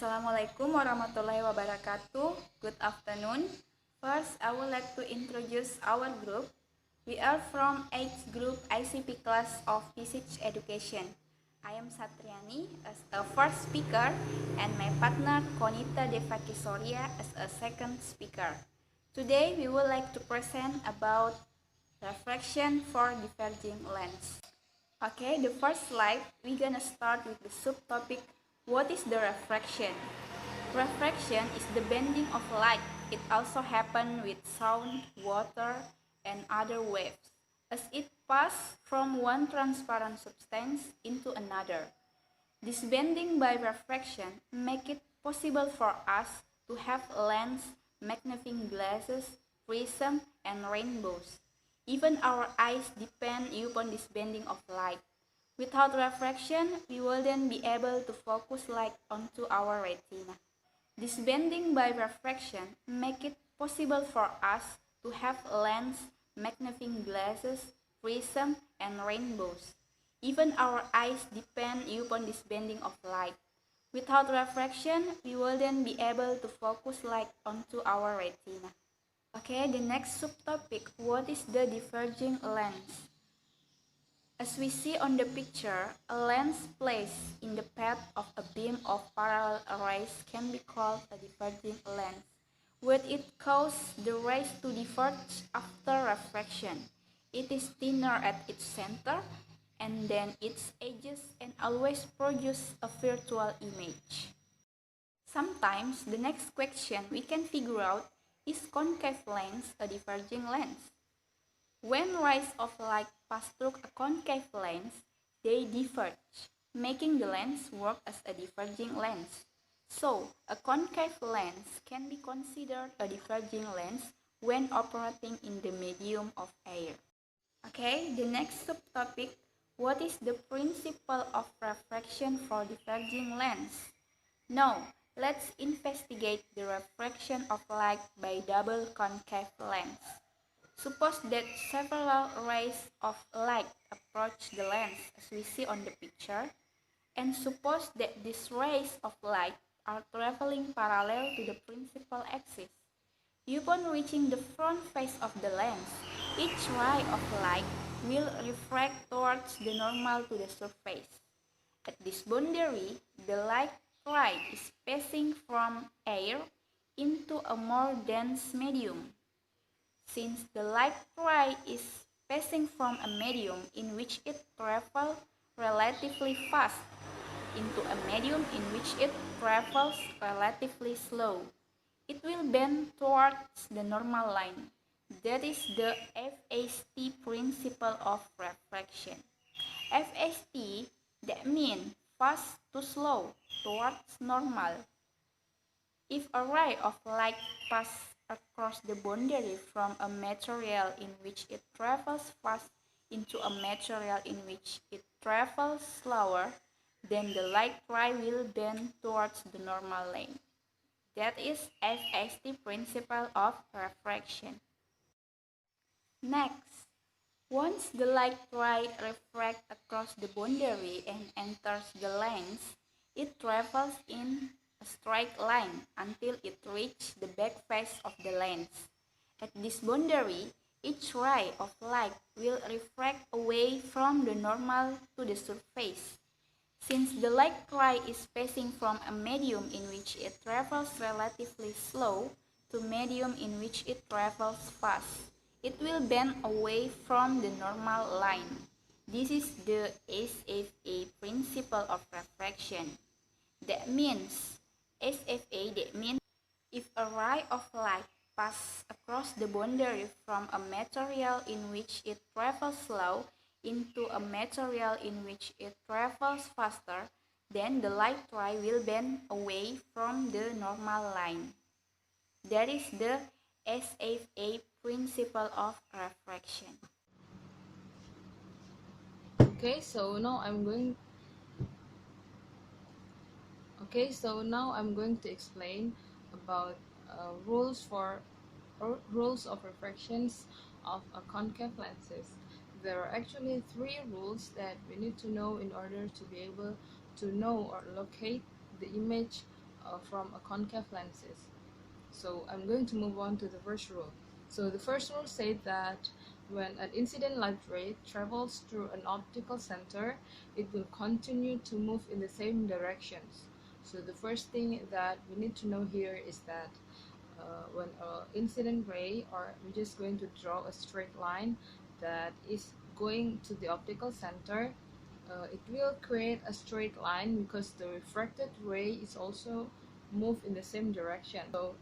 Assalamualaikum warahmatullahi wabarakatuh. Good afternoon. First, I would like to introduce our group. We are from 8th group ICP class of Physics Education. I am Satriani as a first speaker and my partner Konita Devakisoria as a second speaker. Today, we would like to present about refraction for diverging lens. Okay, the first slide, we're gonna start with the subtopic, what is the refraction? Refraction is the bending of light. It also happens with sound, water, and other waves, as it passes from one transparent substance into another. This bending by refraction makes it possible for us to have lens, magnifying glasses, prism, and rainbows. Even our eyes depend upon this bending of light. Without refraction, we wouldn't be able to focus light onto our retina. This bending by refraction makes it possible for us to have lens, magnifying glasses, prism, and rainbows. Even our eyes depend upon this bending of light. Without refraction, we wouldn't be able to focus light onto our retina. Okay, the next subtopic, what is the diverging lens? As we see on the picture, a lens placed in the path of a beam of parallel rays can be called a diverging lens, where it causes the rays to diverge after refraction. It is thinner at its center and then its edges and always produce a virtual image. Sometimes the next question we can figure out, is concave lens a diverging lens? When rays of light pass through a concave lens, they diverge, making the lens work as a diverging lens. So, a concave lens can be considered a diverging lens when operating in the medium of air. Okay, the next subtopic, what is the principle of refraction for diverging lens? Now, let's investigate the refraction of light by double concave lens. Suppose that several rays of light approach the lens as we see on the picture, and suppose that these rays of light are traveling parallel to the principal axis. Upon reaching the front face of the lens, each ray of light will refract towards the normal to the surface. At this boundary, the light ray is passing from air into a more dense medium. Since the light ray is passing from a medium in which it travels relatively fast into a medium in which it travels relatively slow, it will bend towards the normal line. That is the FST principle of refraction. FST, that means fast to slow towards normal. If a ray of light passes across the boundary from a material in which it travels fast into a material in which it travels slower, then the light ray will bend towards the normal line. That is FST principle of refraction. Next, once the light ray refracts across the boundary and enters the lens, it travels in a straight line until it reaches the back face of the lens. At this boundary, each ray of light will refract away from the normal to the surface. Since the light ray is passing from a medium in which it travels relatively slow to medium in which it travels fast, it will bend away from the normal line. This is the SFA principle of refraction. That means if a ray of light passes across the boundary from a material in which it travels slow into a material in which it travels faster, then the light ray will bend away from the normal line. That is the SFA principle of refraction. Okay, so now I'm going to explain about rules of refractions of a concave lenses. There are actually 3 rules that we need to know in order to be able to know or locate the image from a concave lenses. So I'm going to move on to the first rule. So the first rule says that when an incident light ray travels through an optical center, it will continue to move in the same directions. So the first thing that we need to know here is that when an incident ray, or we're just going to draw a straight line that is going to the optical center, it will create a straight line because the refracted ray is also move in the same direction. So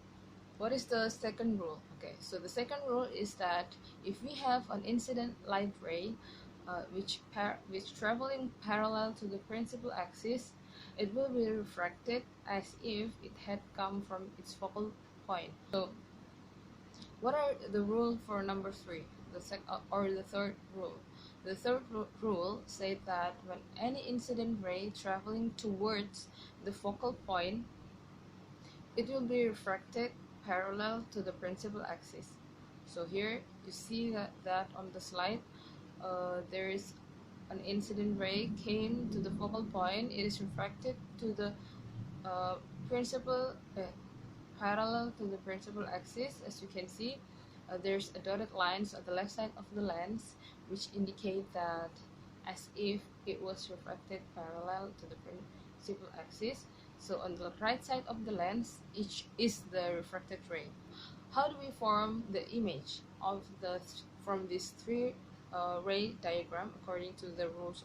what is the second rule? Okay, so the second rule is that if we have an incident light ray which traveling parallel to the principal axis, it will be refracted as if it had come from its focal point. So what are the rule for number three, the third rule? The third rule says that when any incident ray traveling towards the focal point, it will be refracted parallel to the principal axis. So here you see that on the slide, there is an incident ray came to the focal point. It is refracted to the uh, principal parallel to the principal axis. As you can see, there's a dotted lines on the left side of the lens which indicate that as if it was refracted parallel to the principal axis. So on the right side of the lens, each is the refracted ray. How do we form the image of from these three ray diagram according to the rules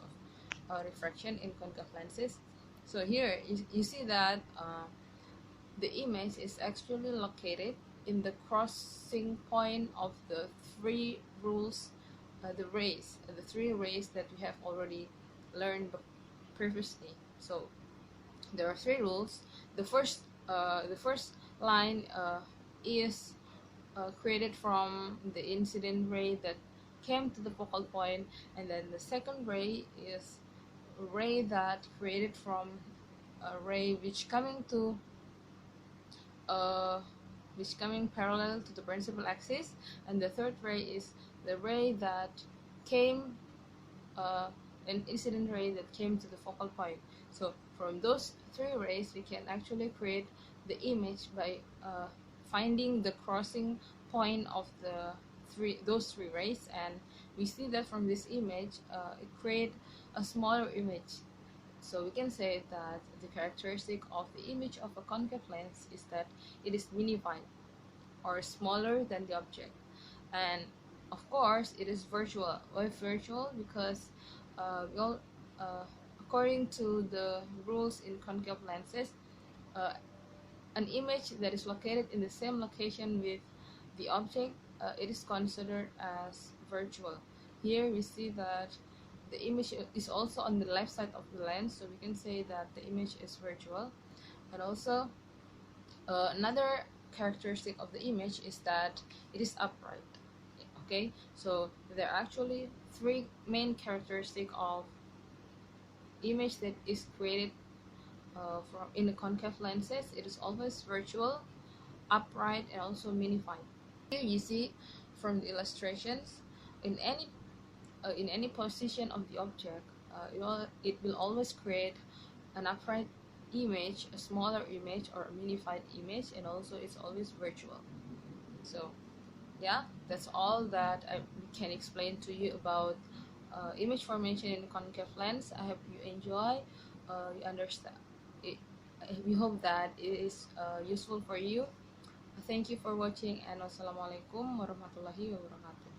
of refraction in concave lenses? So here you see that the image is actually located in the crossing point of the three rules, the three rays that we have already learned previously. So there are three rules. The first line is created from the incident ray that came to the focal point, and then the second ray is a ray that created from a ray uh, which coming parallel to the principal axis, and the third ray is the ray that came uh, an incident ray that came to the focal point. So from those three rays, we can actually create the image by finding the crossing point of those three rays, and we see that from this image, it create a smaller image. So we can say that the characteristic of the image of a concave lens is that it is minified or smaller than the object. And of course, it is virtual. Why virtual? Because we all, according to the rules in concave lenses, uh, an image that is located in the same location with the object, it is considered as virtual. Here we see that the image is also on the left side of the lens, so we can say that the image is virtual. And also, another characteristic of the image is that it is upright. Okay, so there are actually three main characteristics of image that is created from in the concave lenses. It is always virtual, upright, and also minified. Here you see from the illustrations, in any position of the object, it will always create an upright image, a smaller image, or a minified image, and also it's always virtual. So yeah, that's all that I can explain to you about image formation in concave lens. I hope you enjoy, you understand it. We hope that it is useful for you. Thank you for watching, and wassalamualaikum warahmatullahi wabarakatuh.